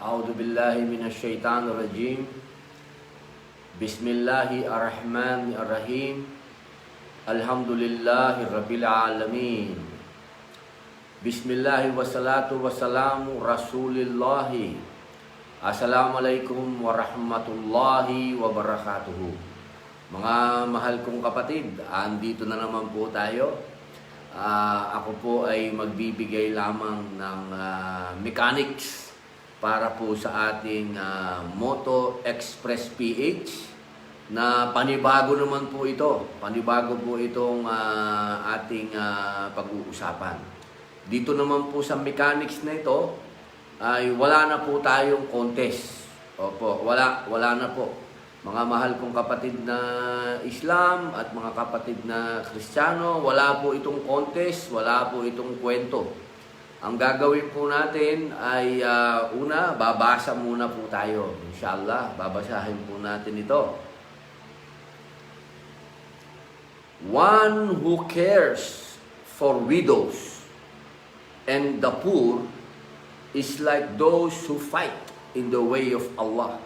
A'udzu billahi minasyaitonir rajim. Bismillahirrahmanirrahim. Alhamdulillahirabbil alamin. Bismillahi wassalatu wassalamu rasulillahi. Assalamualaikum warahmatullahi wabarakatuh. Mga mahal kong kapatid, andito na naman po tayo. Ako po ay magbibigay lamang ng mechanics para po sa ating Moto Express PH na panibago naman po ito. Panibago po itong ating pag-uusapan. Dito naman po sa mechanics na ito ay wala na po tayong contest. Opo, wala na po. Mga mahal kong kapatid na Islam at mga kapatid na Kristiyano, wala po itong contest, wala po itong kwento. Ang gagawin po natin ay una, babasa muna po tayo. Inshallah, babasahin po natin ito. One who cares for widows and the poor is like those who fight in the way of Allah,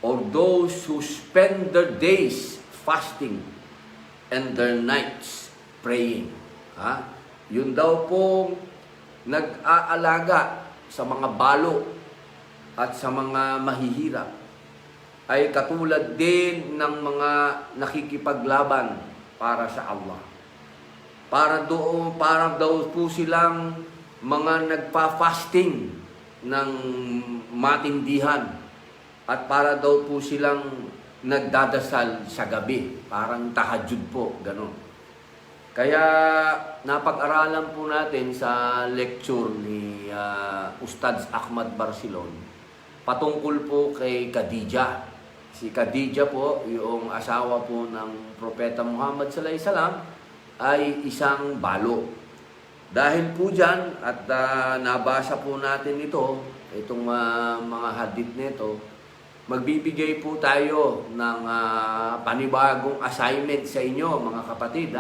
or those who spend their days fasting and their nights praying. Yun daw pong nag-aalaga sa mga balo at sa mga mahihirap ay katulad din ng mga nakikipaglaban para sa Allah. Para daw po silang mga nagpa-fasting ng matindihan at para daw po silang nagdadasal sa gabi. Parang tahajjud po, gano'n. Kaya napag-aralan po natin sa lecture ni Ustadz Ahmad Barcelon patungkol po kay Khadijah. Si Khadijah po, yung asawa po ng Propeta Muhammad sallallahu alaihi wasallam, ay isang balo. Dahil po dyan, at nabasa po natin itong mga hadith nito, magbibigay po tayo ng panibagong assignment sa inyo, mga kapatid,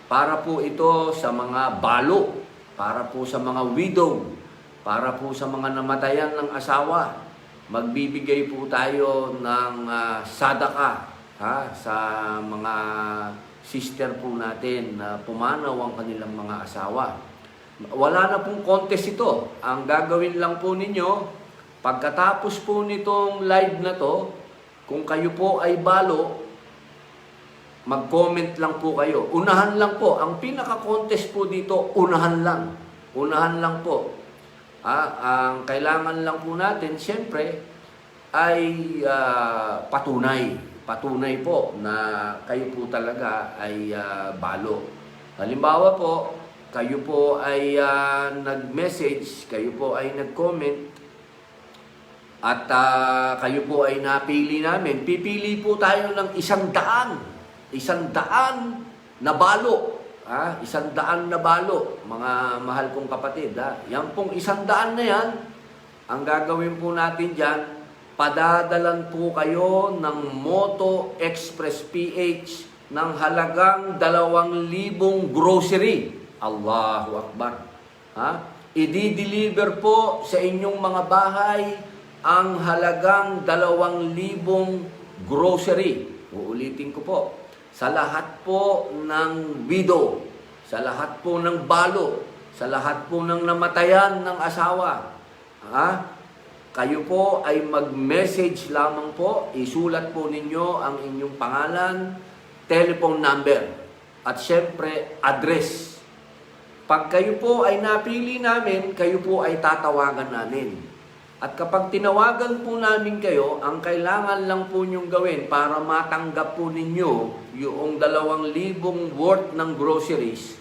para po ito sa mga balo, para po sa mga widow, para po sa mga namatayan ng asawa. Magbibigay po tayo ng sadaka sa mga sister po natin na pumanaw ang kanilang mga asawa. Wala na pong contest ito. Ang gagawin lang po ninyo, pagkatapos po nitong live na to, kung kayo po ay balo, mag-comment lang po kayo. Unahan lang po. Ang pinaka-contest po dito, unahan lang. Unahan lang po. Ang kailangan lang po natin, siyempre, ay patunay. Patunay po na kayo po talaga ay balo. Halimbawa po, kayo po ay nag-message, kayo po ay nag-comment, at kayo po ay napili namin. Pipili po tayo ng 100. 100 na balo. 100 na balo, mga mahal kong kapatid. Yan pong 100 na yan, ang gagawin po natin dyan, padadalan po kayo ng Moto Express PH ng halagang 2,000 grocery. Allahu Akbar. I-deliver po sa inyong mga bahay ang halagang 2,000 grocery. Uulitin ko po. Sa lahat po ng widow, sa lahat po ng balo, sa lahat po ng namatayan ng asawa, kayo po ay mag-message lamang po, isulat po ninyo ang inyong pangalan, telephone number, at syempre, address. Pag kayo po ay napili namin, kayo po ay tatawagan namin. At kapag tinawagan po namin kayo, ang kailangan lang po nyong gawin para matanggap po ninyo yung 2,000 worth ng groceries,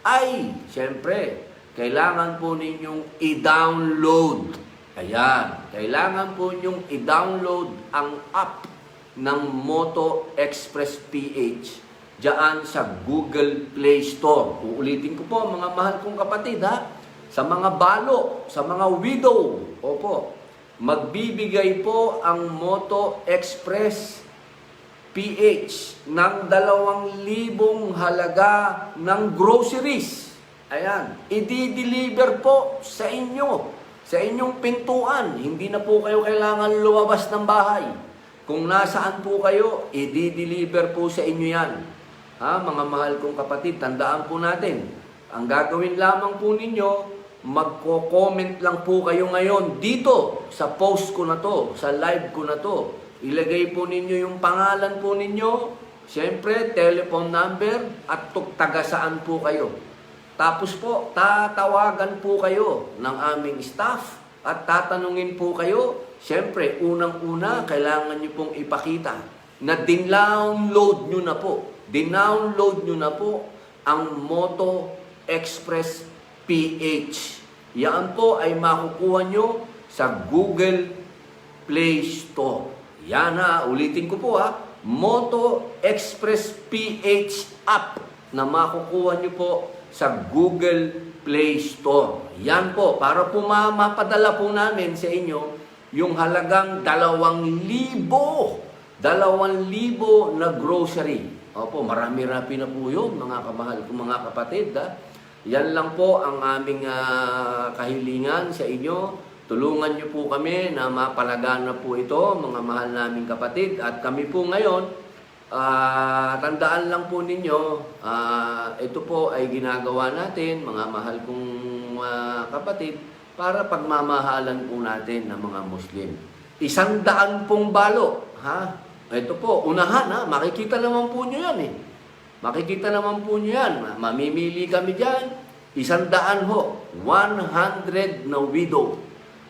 ay, syempre, kailangan po ninyong i-download. Ayan, kailangan po nyong i-download ang app ng Moto Express PH diyan sa Google Play Store. Uulitin ko po, mga mahal kong kapatid, sa mga balo, sa mga widow, magbibigay po ang Moto Express PH ng 2,000 halaga ng groceries. Ayan, i-deliver po sa inyo sa inyong pintuan. Hindi na po kayo kailangan lumabas ng bahay. Kung nasaan po kayo, i-deliver po sa inyo yan. Mga mahal kong kapatid, tandaan po natin, ang gagawin lamang po ninyo, magko-comment lang po kayo ngayon dito sa post ko na to, sa live ko na to. Ilagay po ninyo yung pangalan po ninyo, siyempre, telephone number, at taga saan po kayo. Tapos po, tatawagan po kayo ng aming staff at tatanungin po kayo. Siyempre, unang-una, kailangan nyo pong ipakita na dinownload nyo na po. Dinownload nyo na po ang Moto Express PH. Yan po ay makukuha nyo sa Google Play Store. Yan ulitin ko po Moto Express PH app na makukuha nyo po sa Google Play Store. Yan po, para po mapadala po namin sa inyo yung halagang 2,000 na grocery. Opo, marami-rami na po yun, mga kamahal ko, mga kapatid. Yan lang po ang aming kahilingan sa inyo. Tulungan niyo po kami na mapalagan na po ito, mga mahal naming kapatid. At kami po ngayon, tandaan lang po ninyo, ito po ay ginagawa natin, mga mahal kong kapatid, para pagmamahalan po natin ng mga Muslim. 100 pong balo. Ito po, unahan makikita naman po nyo yan Makikita naman po nyo yan. Mamimili kami dyan. 100 ho. 100 na widow.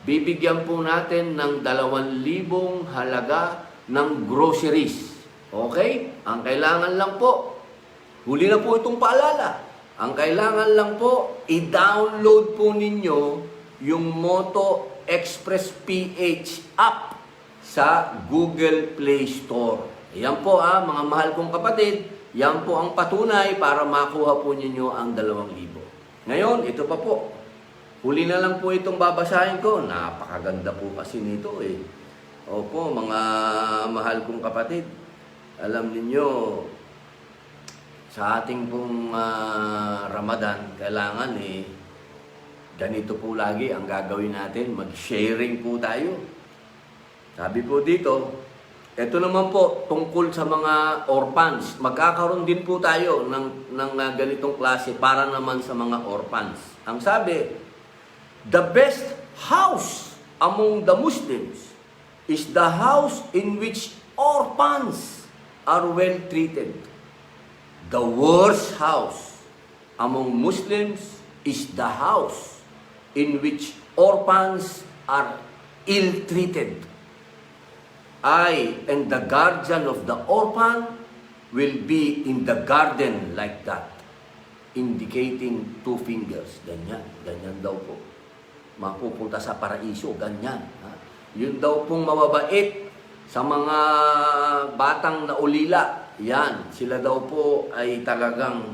Bibigyan po natin ng 2,000 halaga ng groceries. Okay? Ang kailangan lang po, huli na po itong paalala. Ang kailangan lang po, i-download po ninyo yung Moto Express PH app sa Google Play Store. Yan po mga mahal kong kapatid, yan po ang patunay para makuha po ninyo ang 2,000. Ngayon, ito pa po. Huli na lang po itong babasahin ko. Napakaganda po kasi nito Opo, mga mahal kong kapatid. Alam niyo, sa ating pong Ramadan, kailangan ganito po lagi ang gagawin natin. Mag-sharing po tayo. Sabi po dito, ito naman po tungkol sa mga orphans. Magkakaroon din po tayo ng ganitong klase para naman sa mga orphans. Ang sabi, the best house among the Muslims is the house in which orphans are well treated. The worst house among Muslims is the house in which orphans are ill-treated. I and the guardian of the orphan will be in the garden like that, indicating 2 fingers. Ganyan daw po. Mapupunta sa paraiso, ganyan. Yun daw pong mababait sa mga batang naulila. Yan, sila daw po ay talagang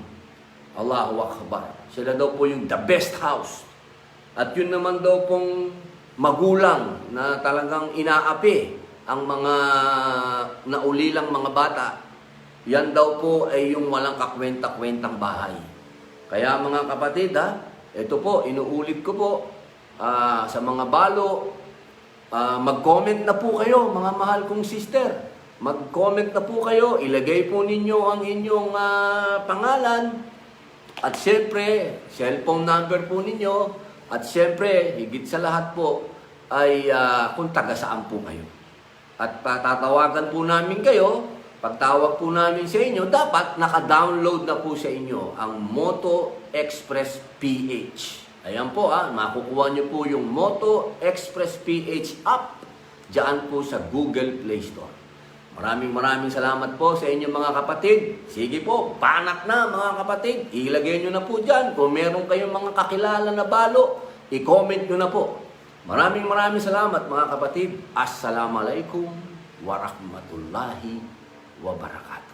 Allahu Akbar. Sila daw po yung the best house. At yun naman daw pong magulang na talagang inaapi ang mga naulilang mga bata, yan daw po ay yung walang kakwenta-kwentang bahay. Kaya mga kapatid, ito po, inuulit ko po, sa mga balo, mag-comment na po kayo, mga mahal kong sister. Mag-comment na po kayo, ilagay po ninyo ang inyong pangalan, at siyempre, cellphone number po ninyo, at siyempre, higit sa lahat po, ay kung taga saan po kayo. At tatawagan po namin kayo, pagtawag po namin sa inyo, dapat naka-download na po sa inyo ang Moto Express PH. Ayan po makukuha nyo po yung Moto Express PH app dyan po sa Google Play Store. Maraming salamat po sa inyong mga kapatid. Sige po, panak na mga kapatid. Ilagay nyo na po dyan. Kung meron kayong mga kakilala na balo, i-comment nyo na po. Maraming salamat mga kapatid. Assalamualaikum warahmatullahi wabarakatuh.